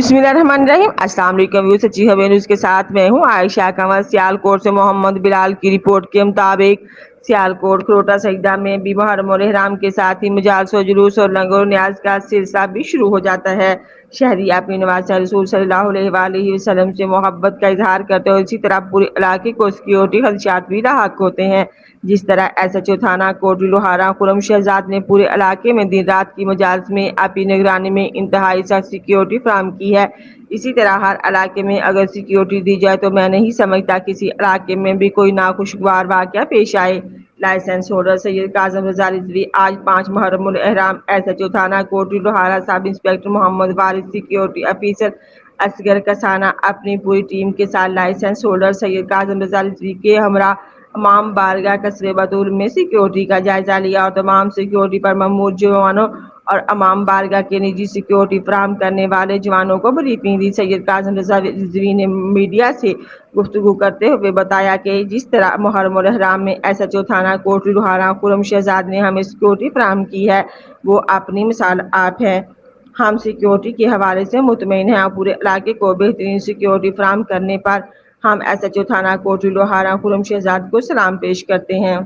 बिस्मिल्लाहिर्रहमानिर्रहीम। अस्सलाम वालेकुम व्यूअर्स, सच्ची खबर न्यूज़ के साथ मैं हूं आयशा कंवर। सियालकोट से मोहम्मद बिलाल की रिपोर्ट के मुताबिक सियालकोट खरोटा सईदा में भी मुहर्रम और इहराम के साथ ही मजालस और जुलूस और लंगर और न्याज का सिलसिला भी शुरू हो जाता है। शहरी अपने नवाज़ रसूल सल्लल्लाहु अलैहि वसल्लम से मोहब्बत का इजहार करते हैं और इसी तरह पूरे इलाके को सिक्योरिटी खदशात भी लाहक होते हैं। जिस तरह SHO थाना कोटली लोहारा खुरम शहजाद ने पूरे इलाके में दिन रात की मजालस में अपनी निगरानी में इंतहाई सख्त सिक्योरिटी फराहम की है। इसी तरह हर इलाके में अगर सिक्योरिटी दी जाए तो मैं नहीं समझता किसी इलाके में भी कोई नाखुशगवार वाक़या पेश आए। लाइसेंस होल्डर सैयद काज़म रज़ा रिजवी आज 5 मुहर्रम उल इहराम SHO थाना कोटली लोहारा सब इंस्पेक्टर मोहम्मद वारिस, सिक्योरिटी ऑफिसर असगर कसाना अपनी पूरी टीम के साथ लाइसेंस होल्डर सैयद काज़म रज़ा रिजवी के हमरा तमाम बारगाह कस्बे बतूल में सिक्योरिटी का जायजा लिया और तमाम सिक्योरिटी पर ममूर जवानों और अमाम बारगाह के निजी सिक्योरिटी फराहम करने वाले जवानों को ब्रीफिंग दी। सैयद काज़म रज़ा रिजवी ने मीडिया से गुफ्तगू करते हुए बताया कि जिस तरह मुहर्रम और इहराम में SHO थाना कोटली लोहारा खुरम शहजाद ने हमें सिक्योरिटी फराहम की है, वो अपनी मिसाल आप है। हम सिक्योरिटी के हवाले से मुतमईन हैं और पूरे इलाके को बेहतरीन सिक्योरिटी फराहम करने पर हम SHO थाना कोटली लोहारा खुरम शहजाद को सलाम पेश करते हैं।